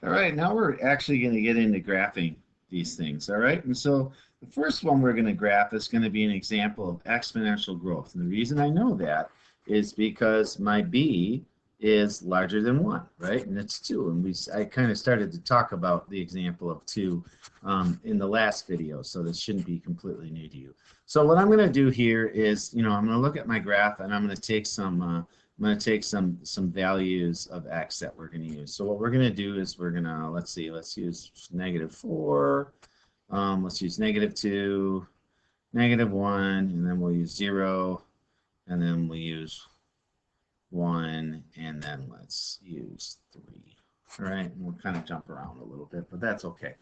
All right, now we're actually going to get into graphing these things, all right? And so the first one we're going to graph is going to be an example of exponential growth. And the reason I know that is because my b is larger than 1, right? And it's 2. And I kind of started to talk about the example of 2 in the last video, so this shouldn't be completely new to you. So what I'm going to do here is, I'm going to look at my graph and I'm going to take some values of x that we're going to use. So what we're going to do is we're going to, let's use -4, let's use -2, -1, and then we'll use 0, and then we'll use 1, and then let's use 3. All right, and we'll kind of jump around a little bit, but that's okay.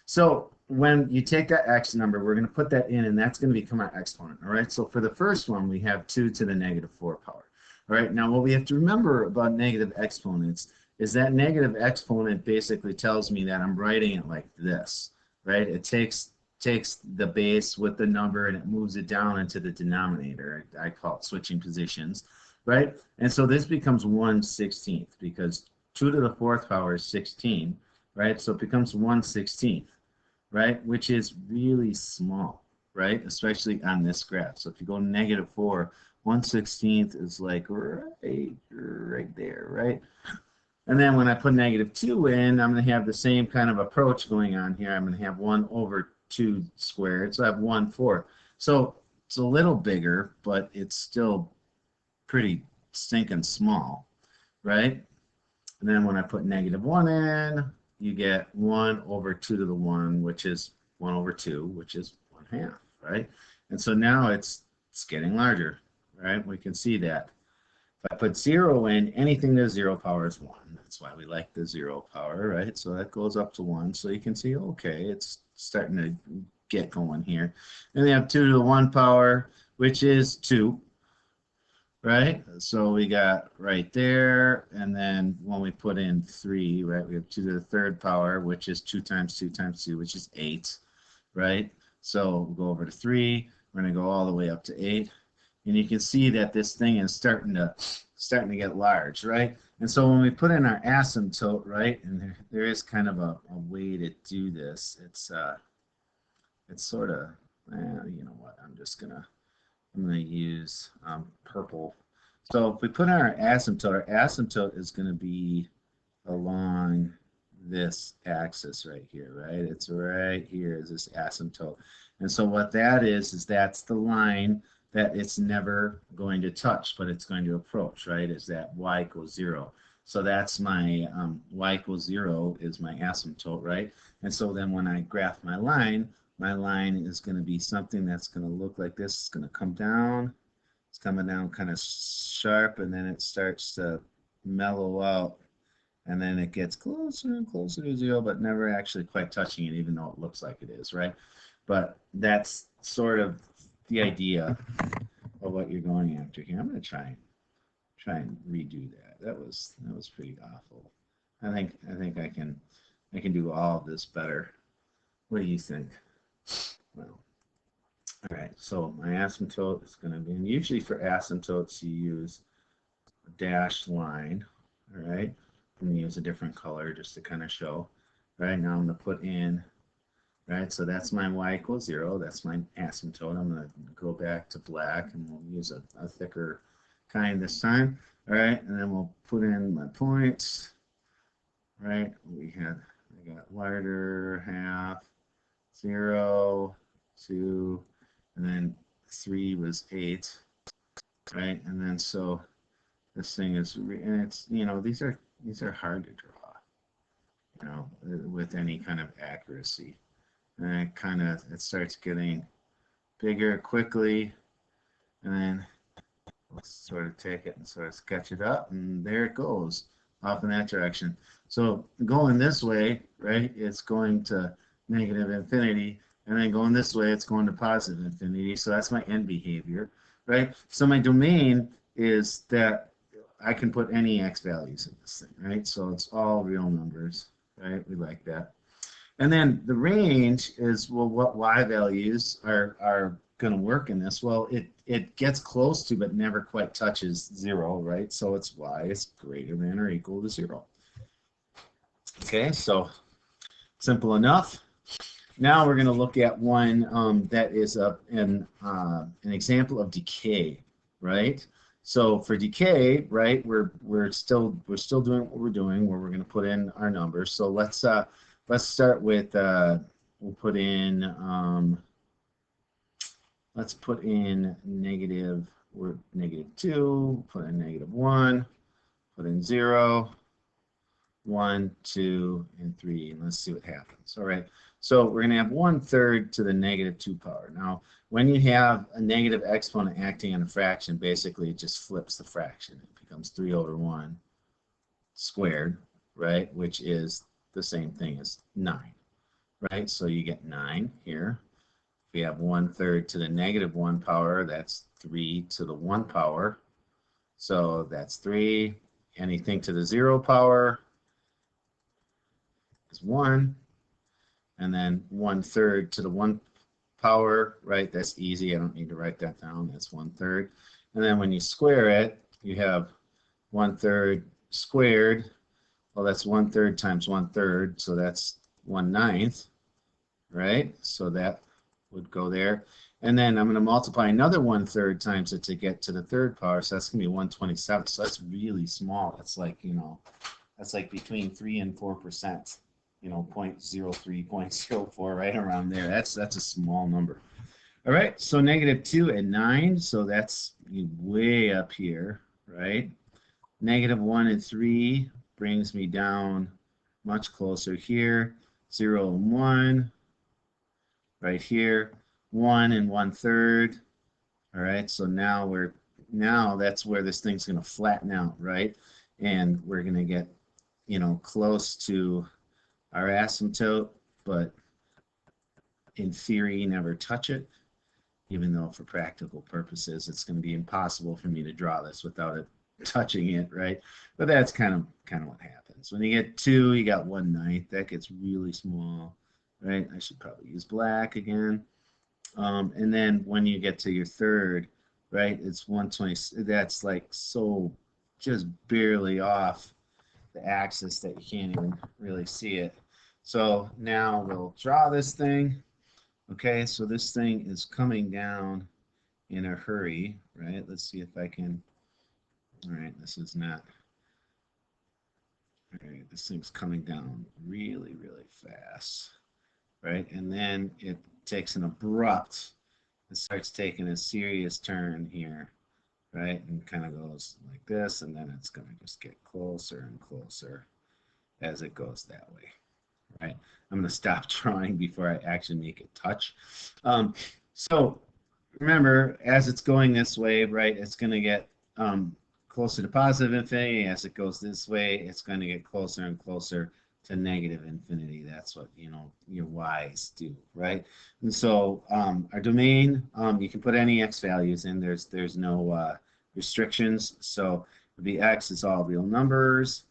So when you take that x number, we're going to put that in, and that's going to become our exponent. All right, so for the first one, we have 2 to the -4 power. All right, now what we have to remember about negative exponents is that negative exponent basically tells me that I'm writing it like this, right? It takes the base with the number and it moves it down into the denominator. I call it switching positions, right? And so this becomes 1/16 because 2 to the 4th power is 16, right? So it becomes 1/16, right? Which is really small, right? Especially on this graph. So if you go -4, 1/16 is like right there, right? And then when I put -2 in, I'm going to have the same kind of approach going on here. I'm going to have 1/2 squared, so I have 1/4. So it's a little bigger, but it's still pretty stinking small, right? And then when I put -1 in, you get 1/2 to the 1, which is 1/2, which is 1/2, right? And so now it's getting larger, right? We can see that. If I put 0 in, anything to 0 power is 1. That's why we like the 0 power, right? So that goes up to 1. So you can see, okay, it's starting to get going here. And we have 2 to the 1 power, which is 2, right? So we got right there. And then when we put in 3, right, we have 2 to the 3rd power, which is 2 times 2 times 2, which is 8, right? So we'll go over to 3. We're going to go all the way up to 8. And you can see that this thing is starting to get large, right? And so when we put in our asymptote, right, and there is kind of a way to do this. It's sort of, you know what? I'm gonna use purple. So if we put in our asymptote is going to be along this axis right here, right? It's right here is this asymptote. And so what that is that's the line that it's never going to touch, but it's going to approach, right? Is that y equals 0. So that's my y equals 0 is my asymptote, right? And so then when I graph my line is going to be something that's going to look like this. It's going to come down. It's coming down kind of sharp, and then it starts to mellow out, and then it gets closer and closer to 0, but never actually quite touching it, even though it looks like it is, right? But that's sort of the idea of what you're going after here. I'm going to try and redo that. That was pretty awful. I think I can do all of this better. What do you think? Well, all right. So my asymptote is going to be, and usually for asymptotes you use a dashed line. All right. I'm going to use a different color just to kind of show. Right now I'm going to put in. Right, so that's my y equals 0. That's my asymptote. I'm going to go back to black, and we'll use a thicker kind this time. All right, and then we'll put in my points. Right, I got wider half, 0, 2, and then 3 was 8. Right, and then so this thing is, and it's these are hard to draw, with any kind of accuracy. And it starts getting bigger quickly, and then we'll sort of take it and sort of sketch it up, and there it goes off in that direction. So going this way, right, it's going to -infinity, and then going this way, it's going to positive infinity. So that's my end behavior, right? So my domain is that I can put any x values in this thing, right? So it's all real numbers, right? We like that. And then the range is, well, what y values are going to work in this? Well, it gets close to, but never quite touches 0, right? So it's y is greater than or equal to 0. Okay, so simple enough. Now we're going to look at one that is an example of decay, right? So for decay, right, we're still doing what we're doing, where we're going to put in our numbers. So let's start with we'll put in let's put in negative, we're -2, put in -1, put in 0, 1, 2, and 3, and let's see what happens. All right, so we're going to have 1/3 to the -2 power. Now, when you have a negative exponent acting on a fraction, basically it just flips the fraction. It becomes 3/1 squared, right, which is the same thing as 9, right? So you get 9 here. If we have 1/3 to the -1 power, that's 3 to the 1 power. So that's 3. Anything to the 0 power is 1, and then 1/3 to the 1 power, right? That's easy. I don't need to write that down. That's 1/3. And then when you square it, you have 1/3 squared. Well, that's 1/3 times 1/3, so that's 1/9, right? So that would go there. And then I'm going to multiply another 1/3 times it to get to the 3rd power, so that's going to be 1/27. So that's really small. That's like, that's like between 3 and 4%. 0.03, 0.04, right around there. That's a small number. All right, so -2 and 9, so that's way up here, right? -1 and 3 brings me down much closer here. 0 and 1, right here. 1 and 1/3. All right, so now that's where this thing's going to flatten out, right? And we're going to get, close to our asymptote, but in theory never touch it, even though for practical purposes it's going to be impossible for me to draw this without it touching it, right? But that's kind of what happens. When you get 2, you got 1/9. That gets really small, right? I should probably use black again. And then when you get to your 3rd, right, it's 120. That's like so just barely off the axis that you can't even really see it. So now we'll draw this thing. Okay, so this thing is coming down in a hurry, right? Let's see if I can. All right, this is not. All right, this thing's coming down really, really fast, right? And then it takes an abrupt, it starts taking a serious turn here, right? And kind of goes like this, and then it's going to just get closer and closer as it goes that way. Right, I'm going to stop drawing before I actually make it touch. So remember, as it's going this way, right, it's going to get closer to positive infinity. As it goes this way, it's going to get closer and closer to negative infinity. That's what, your y's do, right? And so our domain, you can put any x values in. There's no restrictions. So the x is all real numbers.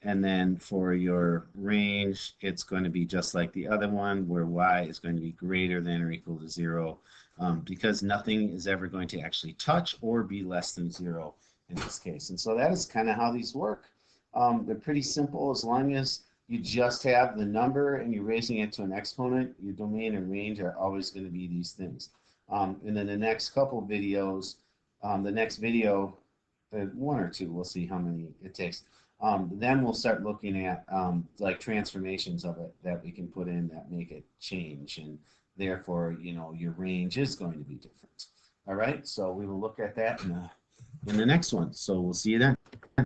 And then for your range, it's going to be just like the other one, where y is going to be greater than or equal to 0, because nothing is ever going to actually touch or be less than 0 in this case. And so that is kind of how these work. They're pretty simple. As long as you just have the number and you're raising it to an exponent, your domain and range are always going to be these things. And then the next couple videos, the next video, 1 or 2, we'll see how many it takes. Then we'll start looking at like transformations of it that we can put in that make it change, and therefore, your range is going to be different. All right, so we will look at that in the next one. So we'll see you then.